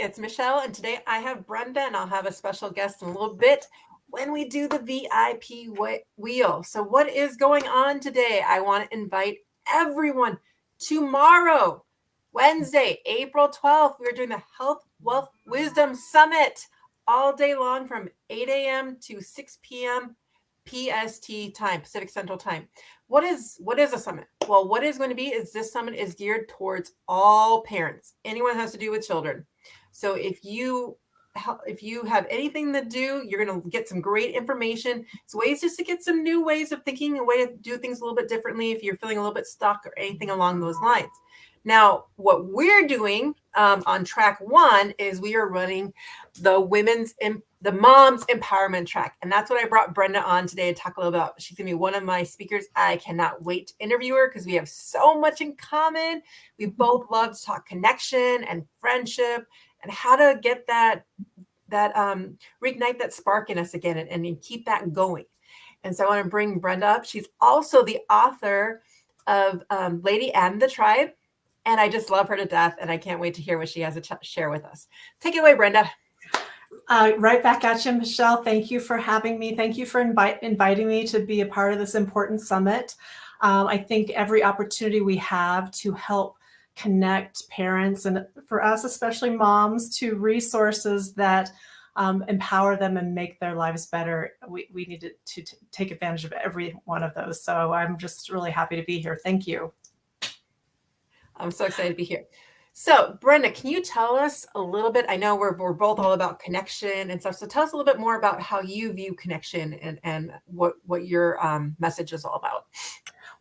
it's Michelle, and today I have Brenda, and I'll have a special guest in a little bit when we do the VIP wheel. So, what is going on today? I want to invite everyone tomorrow, Wednesday, April 12th. We're doing the Health, Wealth, Wisdom Summit all day long from 8 a.m. to 6 p.m. PST time, Pacific Central Time. What is a summit? Well, what is going to be is this summit is geared towards all parents, anyone that has to do with children. So if you have anything to do, you're going to get some great information. It's ways just to get some new ways of thinking, a way to do things a little bit differently if you're feeling a little bit stuck or anything along those lines. Now, what we're doing on track one is we are running the mom's empowerment track. And that's what I brought Brenda on today to talk a little about. She's going to be one of my speakers. I cannot wait to interview her because we have so much in common. We both love to talk connection and friendship and how to get that reignite that spark in us again and keep that going. And so I want to bring Brenda up. She's also the author of Lady and the Tribe. And I just love her to death. And I can't wait to hear what she has to share with us. Take it away, Brenda. Right back at you, Michelle. Thank you for having me. Thank you for inviting me to be a part of this important summit. I think every opportunity we have to help connect parents, and for us, especially moms, to resources that empower them and make their lives better, we need to take advantage of every one of those. So I'm just really happy to be here. Thank you. I'm so excited to be here. So, Brenda, can you tell us a little bit? I know we're both all about connection and stuff. So tell us a little bit more about how you view connection and what your message is all about.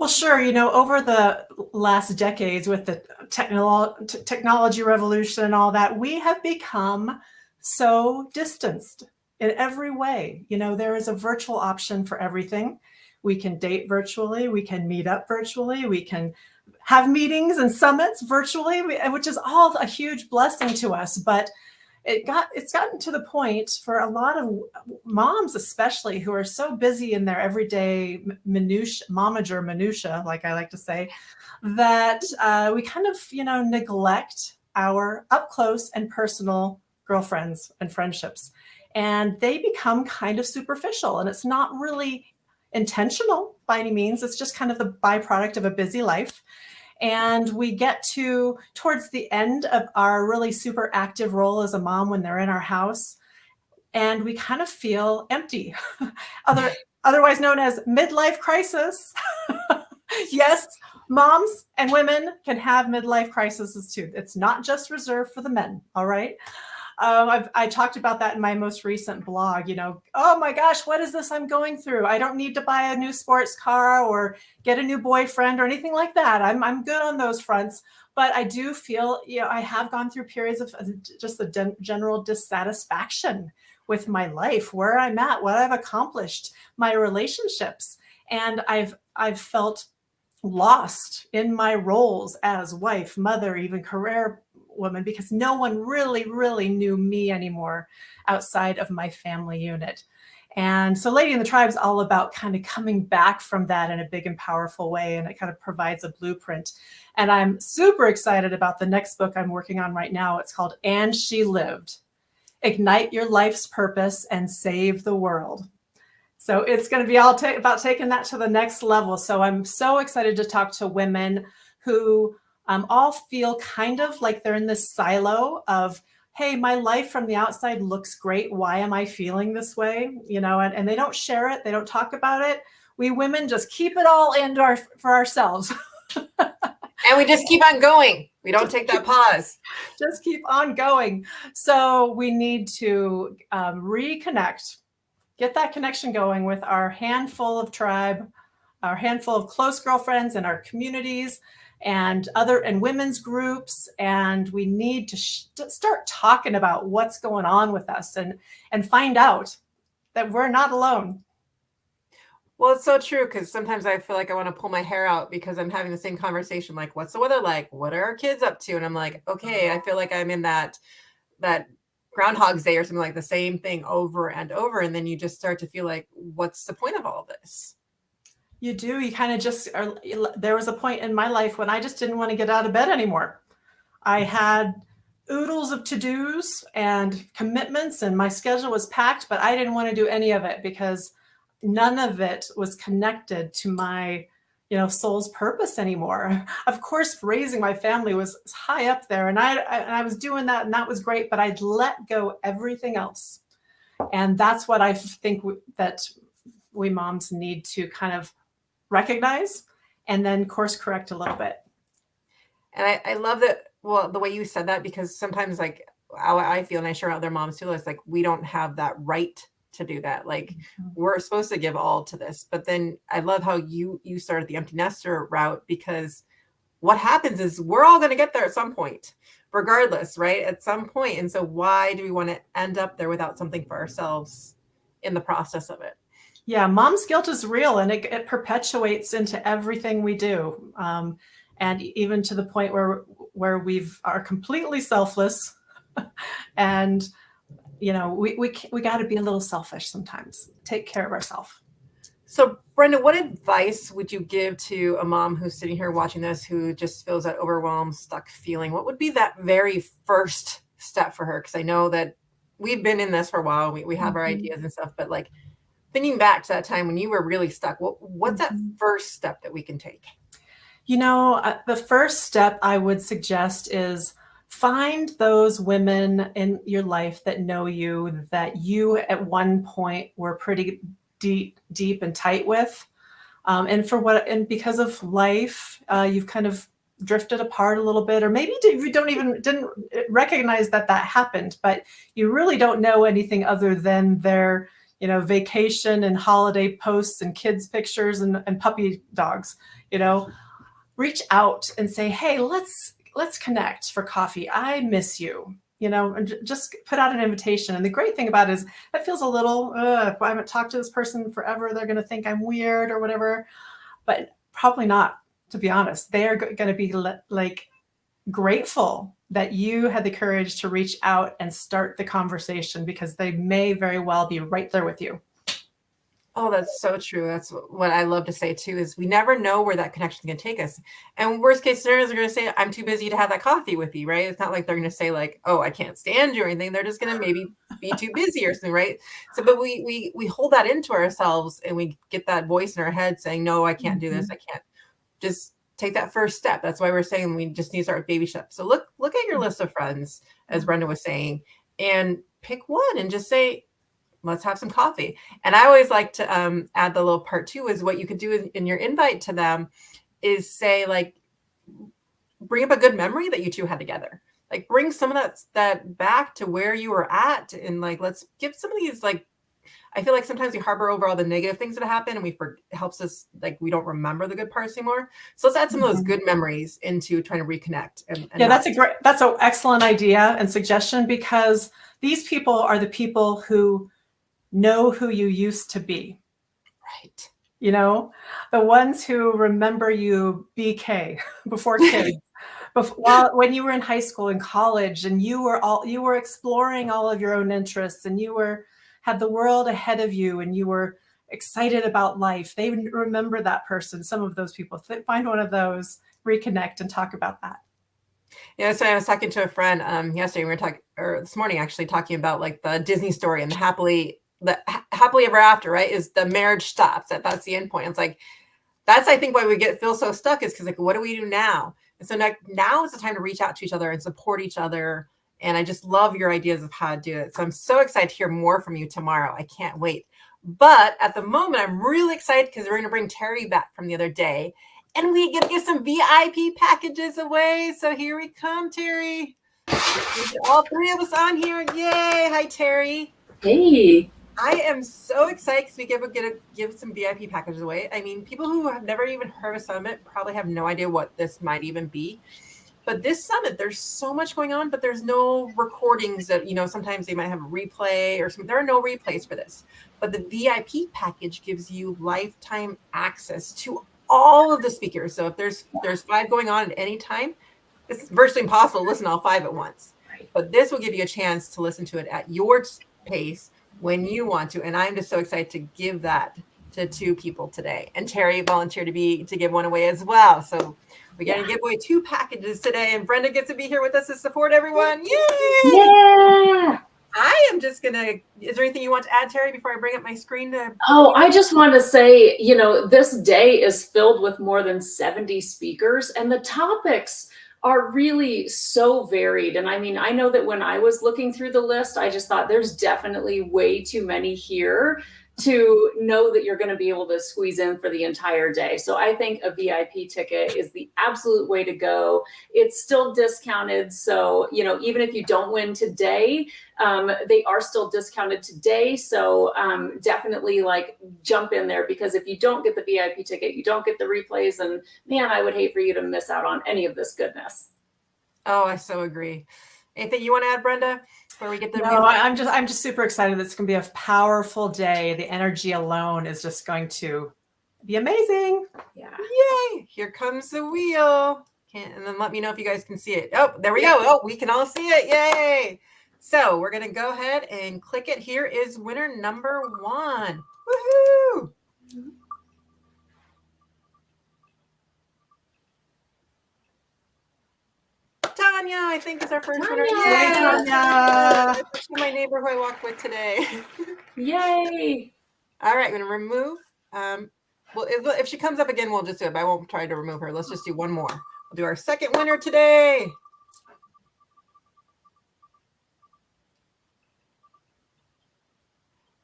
Well, sure. Over the last decades with the technology revolution and all that, we have become so distanced in every way. There is a virtual option for everything. We can date virtually. We can meet up virtually. We can have meetings and summits virtually, which is all a huge blessing to us. But it's gotten to the point for a lot of moms, especially, who are so busy in their everyday momager minutia, like I like to say, that we kind of, neglect our up close and personal girlfriends and friendships. And they become kind of superficial, and it's not really intentional by any means. It's just kind of the byproduct of a busy life. And we get towards the end of our really super active role as a mom when they're in our house, and we kind of feel empty, otherwise known as midlife crisis. Yes, moms and women can have midlife crises too. It's not just reserved for the men. All right. I talked about that in my most recent blog. Oh my gosh, what is this I'm going through? I don't need to buy a new sports car or get a new boyfriend or anything like that. I'm good on those fronts, but I do feel, I have gone through periods of just the general dissatisfaction with my life, where I'm at, what I've accomplished, my relationships, and I've felt lost in my roles as wife, mother, even career woman, because no one really knew me anymore outside of my family unit. And so Lady in the Tribe is all about kind of coming back from that in a big and powerful way. And it kind of provides a blueprint. And I'm super excited about the next book I'm working on right now. It's called And She Lived: Ignite Your Life's Purpose and Save the World. So it's going to be all about taking that to the next level. So I'm so excited to talk to women who all feel kind of like they're in this silo of, hey, my life from the outside looks great. Why am I feeling this way? And they don't share it. They don't talk about it. We women just keep it all for ourselves. And we just keep on going. We don't take that pause. Just keep on going. So we need to reconnect, get that connection going with our handful of tribe, our handful of close girlfriends in our communities, and women's groups. And we need to start talking about what's going on with us and find out that we're not alone. Well, it's so true, because sometimes I feel like I want to pull my hair out because I'm having the same conversation, like, what's the weather like? What are our kids up to? And I'm like, okay, I feel like I'm in that Groundhog's Day or something, like the same thing over and over. And then you just start to feel like, what's the point of all this? You do. You kind of just there was a point in my life when I just didn't want to get out of bed anymore. I had oodles of to-dos and commitments, and my schedule was packed, but I didn't want to do any of it because none of it was connected to my, soul's purpose anymore. Of course, raising my family was high up there, and I was doing that, and that was great, but I'd let go everything else. And that's what I think that we moms need to kind of recognize and then course correct a little bit. And I love that, well, the way you said that, because sometimes like how I feel, and I'm sure other moms feel, is like we don't have that right to do that. Like we're supposed to give all to this. But then I love how you started the empty nester route, because what happens is we're all going to get there at some point, regardless, right? At some point. And so why do we want to end up there without something for ourselves in the process of it? Yeah, mom's guilt is real, and it perpetuates into everything we do. And even to the point where we are completely selfless, and we got to be a little selfish sometimes. Take care of ourselves. So, Brenda, what advice would you give to a mom who's sitting here watching this, who just feels that overwhelmed, stuck feeling? What would be that very first step for her? Because I know that we've been in this for a while. We have our ideas and stuff, but like thinking back to that time when you were really stuck, what's that first step that we can take? The first step I would suggest is find those women in your life that know you, that you at one point were pretty deep and tight with. And because of life, you've kind of drifted apart a little bit, or maybe you didn't recognize that happened, but you really don't know anything other than their, vacation and holiday posts and kids pictures and puppy dogs, reach out and say, hey, let's connect for coffee. I miss you, and just put out an invitation. And the great thing about it is that feels a little, if I haven't talked to this person forever, they're going to think I'm weird or whatever, but probably not, to be honest. They are going to be like grateful that you had the courage to reach out and start the conversation, because they may very well be right there with you. Oh, that's so true. That's what I love to say too, is we never know where that connection is going to take us. And worst case scenarios are going to say, I'm too busy to have that coffee with you, right? It's not like they're going to say like, oh, I can't stand you or anything. They're just going to maybe be too busy or something, right? So, but we hold that into ourselves, and we get that voice in our head saying, no, I can't do this. I can't. Just take that first step. That's why we're saying we just need to start with baby steps. So look at your list of friends, as Brenda was saying, and pick one and just say, let's have some coffee. And I always like to add the little part too, is what you could do in your invite to them is say, like, bring up a good memory that you two had together. Like bring some of that back to where you were at. And like, let's give some of these, like, I feel like sometimes we harbor over all the negative things that happen, and it helps us, like, we don't remember the good parts anymore. So let's add some of those good memories into trying to reconnect. And yeah, that's an excellent idea and suggestion, because these people are the people who know who you used to be. Right. The ones who remember you BK, before kids, when you were in high school and college, and you were exploring all of your own interests, and you had the world ahead of you, and you were excited about life. They remember that person. Some of those people, find one of those, reconnect, and talk about that. Yeah, so I was talking to a friend yesterday. We were talking, or this morning actually, talking about like the Disney story and the happily ever after, right? Is the marriage stops. That's the end point. It's like, that's, I think, why we feel so stuck, is because, like, what do we do now? And so now is the time to reach out to each other and support each other. And I just love your ideas of how to do it. So I'm so excited to hear more from you tomorrow. I can't wait. But at the moment, I'm really excited because we're going to bring Terry back from the other day, and we get to give some VIP packages away. So here we come, Terry. All three of us on here. Yay. Hi, Terry. Hey. I am so excited because we get to give some VIP packages away. I mean, people who have never even heard of Summit probably have no idea what this might even be. But this Summit, there's so much going on, but there's no recordings that, sometimes they might have a replay or something. There are no replays for this. But the VIP package gives you lifetime access to all of the speakers. So if there's 5 going on at any time, it's virtually impossible to listen to all 5 at once. But this will give you a chance to listen to it at your pace when you want to. And I'm just so excited to give that to 2 people today. And Terry volunteered to give one away as well. So We're going to give away 2 packages today, and Brenda gets to be here with us to support everyone. Yay! Yeah. I am just going to, is there anything you want to add, Terry, before I bring up my screen? I just want to say, this day is filled with more than 70 speakers, and the topics are really so varied. And I mean, I know that when I was looking through the list, I just thought there's definitely way too many here to know that you're going to be able to squeeze in for the entire day. So I think a VIP ticket is the absolute way to go. It's still discounted. So, even if you don't win today, they are still discounted today. So definitely jump in there, because if you don't get the VIP ticket, you don't get the replays. And man, I would hate for you to miss out on any of this goodness. Oh, I so agree. Anything you want to add, Brenda? Before we get the No, I'm just super excited. It's going to be a powerful day. The energy alone is just going to be amazing. Yeah. Yay! Here comes the wheel. And then let me know if you guys can see it. Oh, there we go. Oh, we can all see it. Yay! So we're going to go ahead and click it. Here is winner number 1. Woohoo! Tanya, I think, is our first winner. Yay, Tanya! My neighbor who I walked with today. Yay! All right, I'm going to remove. Well, if she comes up again, we'll just do it. But I won't try to remove her. Let's just do one more. We'll do our second winner today.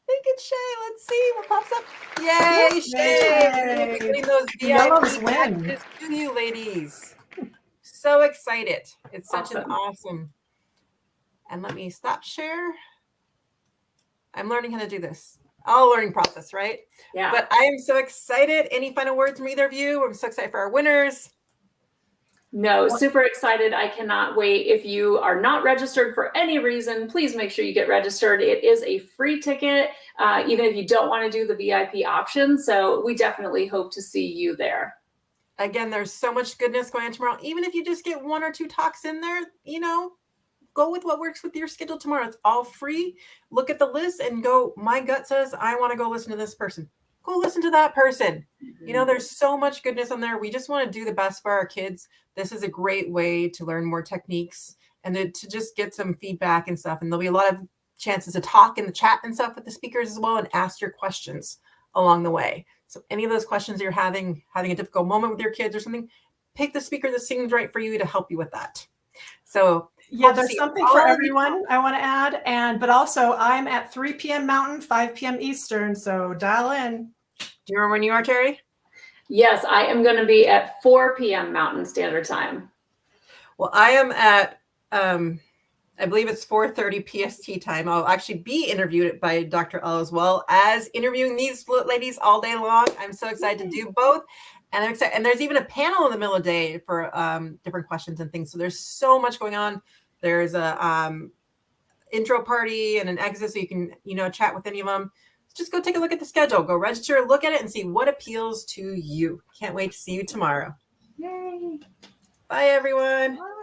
I think it's Shay. Let's see what pops up. Yay, Shay! We're getting those VIP packages to you, ladies. So excited. It's such an awesome. And let me stop share. I'm learning how to do this. All learning process, right? Yeah. But I am so excited. Any final words from either of you? I'm so excited for our winners. No, super excited. I cannot wait. If you are not registered for any reason, please make sure you get registered. It is a free ticket, even if you don't want to do the VIP option. So we definitely hope to see you there. Again, there's so much goodness going on tomorrow. Even if you just get 1 or 2 talks in there, go with what works with your schedule tomorrow. It's all free. Look at the list and go, my gut says I want to go listen to this person. Go listen to that person. Mm-hmm. There's so much goodness on there. We just want to do the best for our kids. This is a great way to learn more techniques and to just get some feedback and stuff. And there'll be a lot of chances to talk in the chat and stuff with the speakers as well, and ask your questions along the way. So any of those questions you're having a difficult moment with your kids or something, pick the speaker that seems right for you to help you with that. So yeah, there's something for everyone I want to add. But also I'm at 3 p.m. Mountain, 5 p.m. Eastern. So dial in. Do you remember when you are, Terry? Yes, I am going to be at 4 p.m. Mountain Standard Time. Well, I am at, I believe it's 4:30 PST time. I'll actually be interviewed by Dr. L as well as interviewing these ladies all day long. I'm so excited to do both. And I'm excited. And there's even a panel in the middle of the day for different questions and things. So there's so much going on. There's a intro party and an exit, so you can, chat with any of them. Just go take a look at the schedule. Go register, look at it, and see what appeals to you. Can't wait to see you tomorrow. Yay. Bye, everyone. Bye.